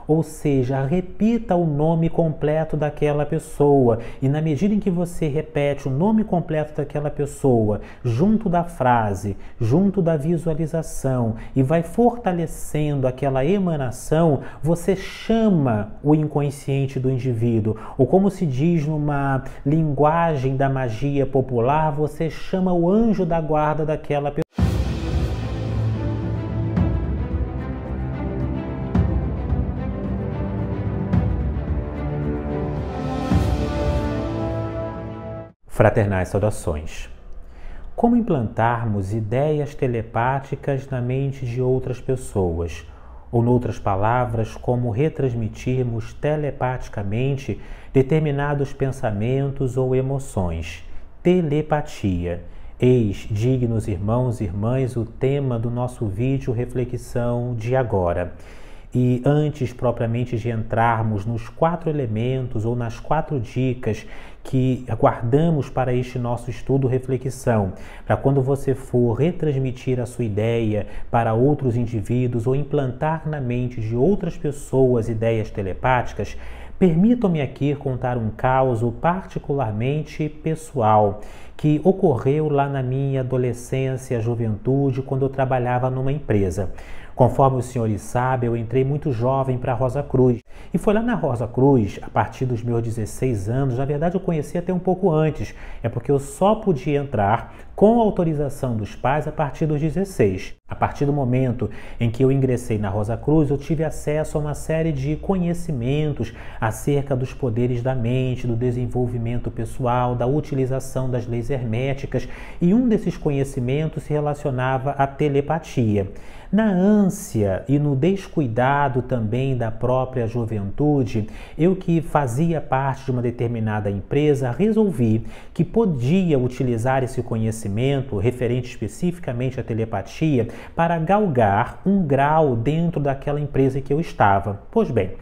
ou seja, repita o nome completo daquela pessoa. E na medida em que você repete o nome completo daquela pessoa, junto da frase, junto da visualização, e vai fortalecendo aquela emanação, você chama o inconsciente do indivíduo. Ou como se diz numa linguagem da magia popular, você chama o anjo da guarda daquela pessoa. Fraternais saudações. Como implantarmos ideias telepáticas na mente de outras pessoas? Ou, noutras palavras, como retransmitirmos telepaticamente determinados pensamentos ou emoções? Telepatia. Eis, dignos irmãos e irmãs, o tema do nosso vídeo reflexão de agora. E antes propriamente de entrarmos nos 4 elementos ou nas 4 dicas que aguardamos para este nosso estudo reflexão, para quando você for retransmitir a sua ideia para outros indivíduos ou implantar na mente de outras pessoas ideias telepáticas, permitam-me aqui contar um caso particularmente pessoal que ocorreu lá na minha adolescência, juventude, quando eu trabalhava numa empresa. Conforme os senhores sabem, eu entrei muito jovem para a Rosa Cruz. E foi lá na Rosa Cruz, a partir dos meus 16 anos, na verdade eu conheci até um pouco antes, é porque eu só podia entrar com autorização dos pais a partir dos 16. A partir do momento em que eu ingressei na Rosa Cruz, eu tive acesso a uma série de conhecimentos acerca dos poderes da mente, do desenvolvimento pessoal, da utilização das leis herméticas, e um desses conhecimentos se relacionava à telepatia. Na ânsia e no descuidado também da própria juventude, eu que fazia parte de uma determinada empresa, resolvi que podia utilizar esse conhecimento, referente especificamente à telepatia, para galgar um grau dentro daquela empresa que eu estava. Pois bem,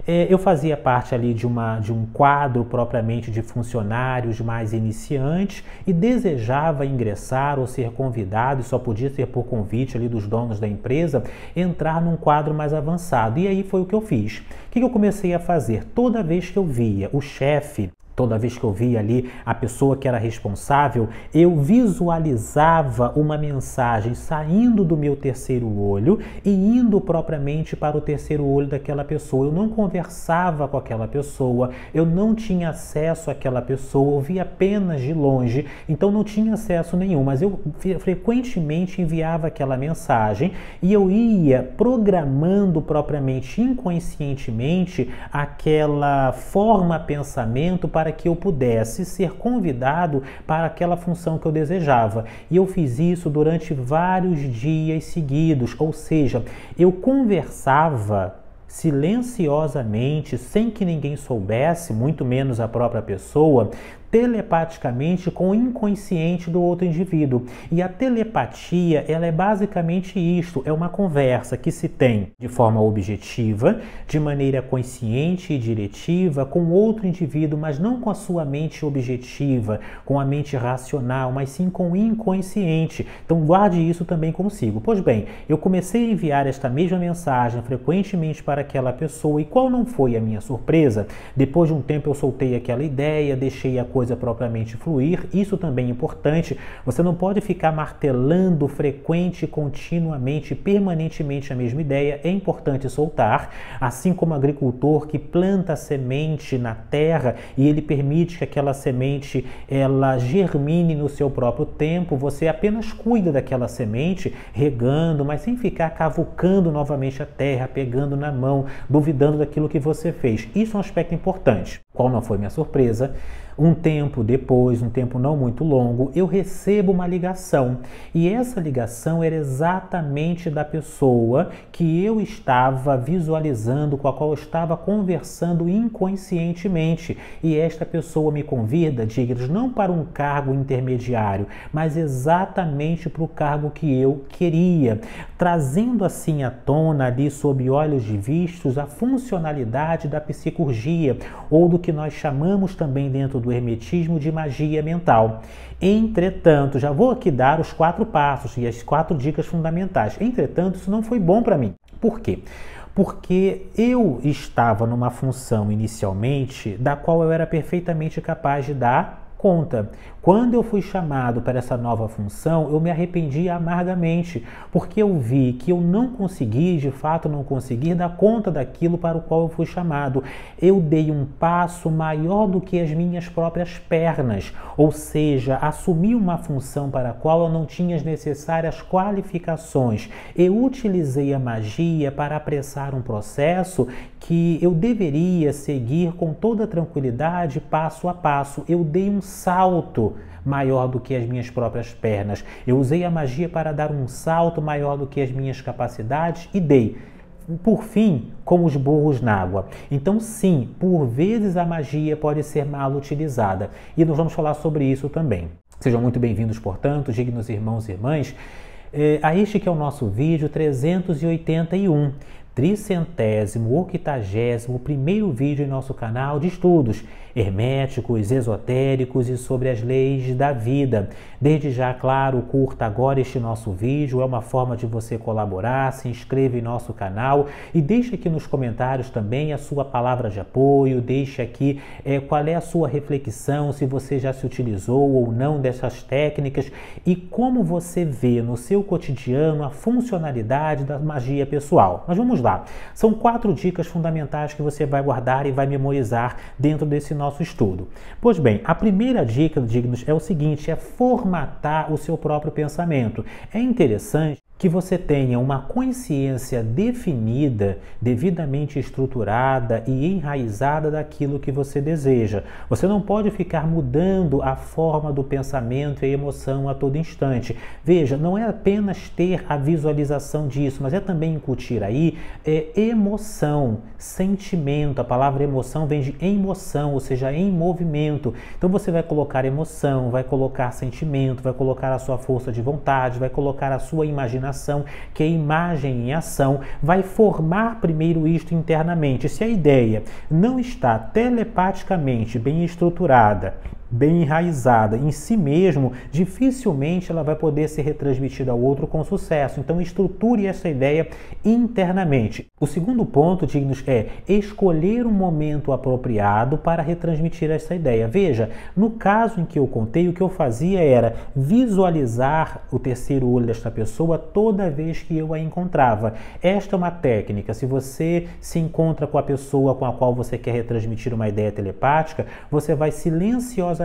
eu fazia parte ali de um quadro propriamente de funcionários mais iniciantes e desejava ingressar ou ser convidado, e só podia ser por convite ali dos donos da empresa, entrar num quadro mais avançado. E aí foi o que eu fiz. O que eu comecei a fazer? Toda vez que eu via o chefe, toda vez que eu via ali a pessoa que era responsável, eu visualizava uma mensagem saindo do meu terceiro olho e indo propriamente para o terceiro olho daquela pessoa. Eu não conversava com aquela pessoa, eu não tinha acesso àquela pessoa, eu via apenas de longe, então não tinha acesso nenhum, mas eu frequentemente enviava aquela mensagem e eu ia programando propriamente inconscientemente aquela forma-pensamento para que eu pudesse ser convidado para aquela função que eu desejava. E eu fiz isso durante vários dias seguidos, ou seja, eu conversava silenciosamente, sem que ninguém soubesse, muito menos a própria pessoa, telepaticamente com o inconsciente do outro indivíduo. E a telepatia, ela é basicamente isto, é uma conversa que se tem de forma objetiva, de maneira consciente e diretiva com outro indivíduo, mas não com a sua mente objetiva, com a mente racional, mas sim com o inconsciente. Então guarde isso também consigo. Pois bem, eu comecei a enviar esta mesma mensagem frequentemente para aquela pessoa, e qual não foi a minha surpresa? Depois de um tempo eu soltei aquela ideia, deixei a coisa propriamente fluir. Isso também é importante. Você não pode ficar martelando frequente, continuamente, permanentemente a mesma ideia. É importante soltar, assim como o agricultor que planta a semente na terra e ele permite que aquela semente ela germine no seu próprio tempo. Você apenas cuida daquela semente, regando, mas sem ficar cavucando novamente a terra, pegando na mão, duvidando daquilo que você fez. Isso é um aspecto importante. Qual não foi minha surpresa? Um tempo depois, um tempo não muito longo, eu recebo uma ligação. E essa ligação era exatamente da pessoa que eu estava visualizando, com a qual eu estava conversando inconscientemente. E esta pessoa me convida, digamos, não para um cargo intermediário, mas exatamente para o cargo que eu queria, trazendo assim à tona ali sob olhos de vistos a funcionalidade da psicurgia, ou do que nós chamamos também dentro do hermetismo de magia mental. Entretanto, já vou aqui dar os 4 passos e as 4 dicas fundamentais. Entretanto, isso não foi bom para mim. Por quê? porque eu estava numa função inicialmente da qual eu era perfeitamente capaz de dar conta. Quando eu fui chamado para essa nova função, eu me arrependi amargamente, porque eu vi que eu não consegui, de fato não consegui, dar conta daquilo para o qual eu fui chamado. Eu dei um passo maior do que as minhas próprias pernas, ou seja, assumi uma função para a qual eu não tinha as necessárias qualificações. Eu utilizei a magia para apressar um processo que eu deveria seguir com toda tranquilidade, passo a passo. Eu dei um salto maior do que as minhas próprias pernas. Eu usei a magia para dar um salto maior do que as minhas capacidades e dei, por fim, como os burros na água. Então, sim, por vezes a magia pode ser mal utilizada. E nós vamos falar sobre isso também. Sejam muito bem-vindos, portanto, dignos irmãos e irmãs, a este que é o nosso vídeo 381. 381º vídeo em nosso canal de estudos herméticos, esotéricos e sobre as leis da vida. Desde já, claro, curta agora este nosso vídeo, é uma forma de você colaborar, se inscreva em nosso canal e deixe aqui nos comentários também a sua palavra de apoio, deixe aqui qual é a sua reflexão, se você já se utilizou ou não dessas técnicas e como você vê no seu cotidiano a funcionalidade da magia pessoal. Mas vamos lá, são 4 dicas fundamentais que você vai guardar e vai memorizar dentro desse nosso estudo. Pois bem, a primeira dica, dignos, é o seguinte, é formatar o seu próprio pensamento. É interessante que você tenha uma consciência definida, devidamente estruturada e enraizada daquilo que você deseja. Você não pode ficar mudando a forma do pensamento e a emoção a todo instante. Veja, não é apenas ter a visualização disso, mas é também incutir aí emoção, sentimento. A palavra emoção vem de emoção, ou seja, em movimento. Então você vai colocar emoção, vai colocar sentimento, vai colocar a sua força de vontade, vai colocar a sua imaginação, que é imagem em ação, vai formar primeiro isto internamente. Se a ideia não está telepaticamente bem estruturada, bem enraizada em si mesmo, dificilmente ela vai poder ser retransmitida ao outro com sucesso. Então estruture essa ideia internamente. O segundo ponto, dignos, é escolher um momento apropriado para retransmitir essa ideia. Veja, no caso em que eu contei, o que eu fazia era visualizar o terceiro olho desta pessoa toda vez que eu a encontrava. Esta é uma técnica. Se você se encontra com a pessoa com a qual você quer retransmitir uma ideia telepática, você vai silenciosamente,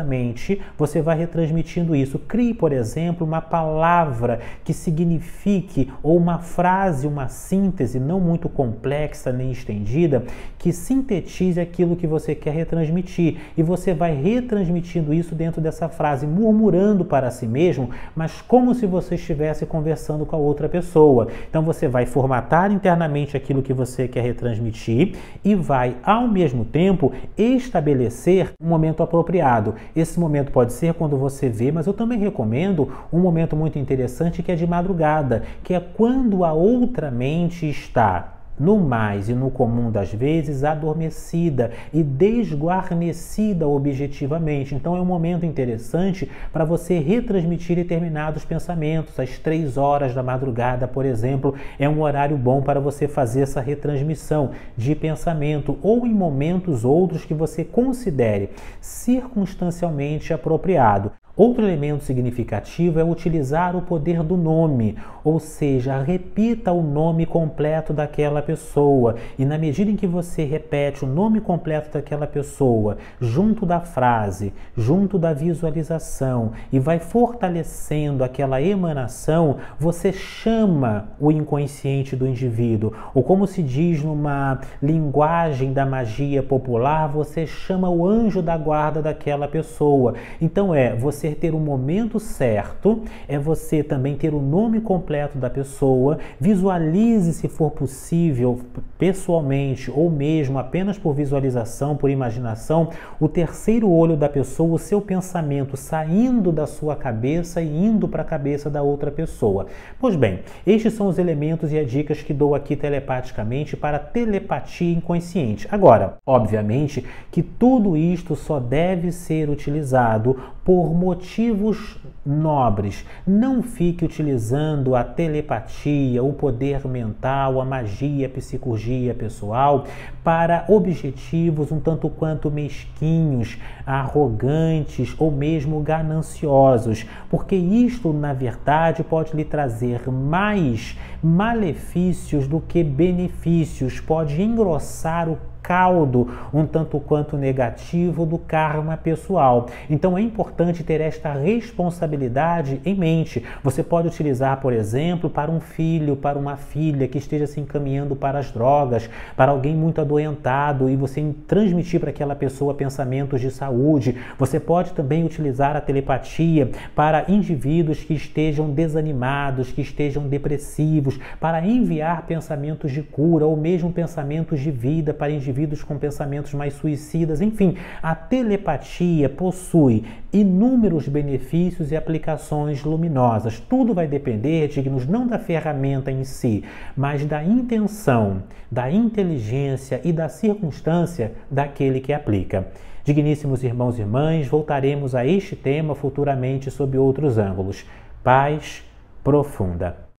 você vai retransmitindo isso. Crie, por exemplo, uma palavra que signifique, ou uma frase, uma síntese não muito complexa nem estendida, que sintetize aquilo que você quer retransmitir. E você vai retransmitindo isso dentro dessa frase, murmurando para si mesmo, mas como se você estivesse conversando com a outra pessoa. Então você vai formatar internamente aquilo que você quer retransmitir e vai, ao mesmo tempo, estabelecer um momento apropriado. Esse momento pode ser quando você vê, mas eu também recomendo um momento muito interessante que é de madrugada, que é quando a outra mente está, no mais e no comum das vezes, adormecida e desguarnecida objetivamente. Então é um momento interessante para você retransmitir determinados pensamentos. Às 3 horas da madrugada, por exemplo, é um horário bom para você fazer essa retransmissão de pensamento, ou em momentos outros que você considere circunstancialmente apropriado. Outro elemento significativo é utilizar o poder do nome, ou seja, repita o nome completo daquela pessoa. E na medida em que você repete o nome completo daquela pessoa, junto da frase, junto da visualização, e vai fortalecendo aquela emanação, você chama o inconsciente do indivíduo. Ou como se diz numa linguagem da magia popular, você chama o anjo da guarda daquela pessoa. Então você ter o momento certo, é você também ter o nome completo da pessoa, visualize, se for possível, pessoalmente ou mesmo apenas por visualização, por imaginação, o terceiro olho da pessoa, o seu pensamento saindo da sua cabeça e indo para a cabeça da outra pessoa. Pois bem, estes são os elementos e as dicas que dou aqui telepaticamente para telepatia inconsciente. Agora, obviamente que tudo isto só deve ser utilizado por motivos nobres. Não fique utilizando a telepatia, o poder mental, a magia, a psicurgia pessoal para objetivos um tanto quanto mesquinhos, arrogantes ou mesmo gananciosos, porque isto, na verdade, pode lhe trazer mais malefícios do que benefícios, pode engrossar o caldo um tanto quanto negativo do karma pessoal. Então é importante ter esta responsabilidade em mente. Você pode utilizar, por exemplo, para um filho, para uma filha que esteja se encaminhando para as drogas, para alguém muito adoentado e você transmitir para aquela pessoa pensamentos de saúde. Você pode também utilizar a telepatia para indivíduos que estejam desanimados, que estejam depressivos, para enviar pensamentos de cura ou mesmo pensamentos de vida para indivíduos com pensamentos mais suicidas. Enfim, a telepatia possui inúmeros benefícios e aplicações luminosas. Tudo vai depender, dignos, não da ferramenta em si, mas da intenção, da inteligência e da circunstância daquele que aplica. Digníssimos irmãos e irmãs, voltaremos a este tema futuramente sob outros ângulos. Paz profunda.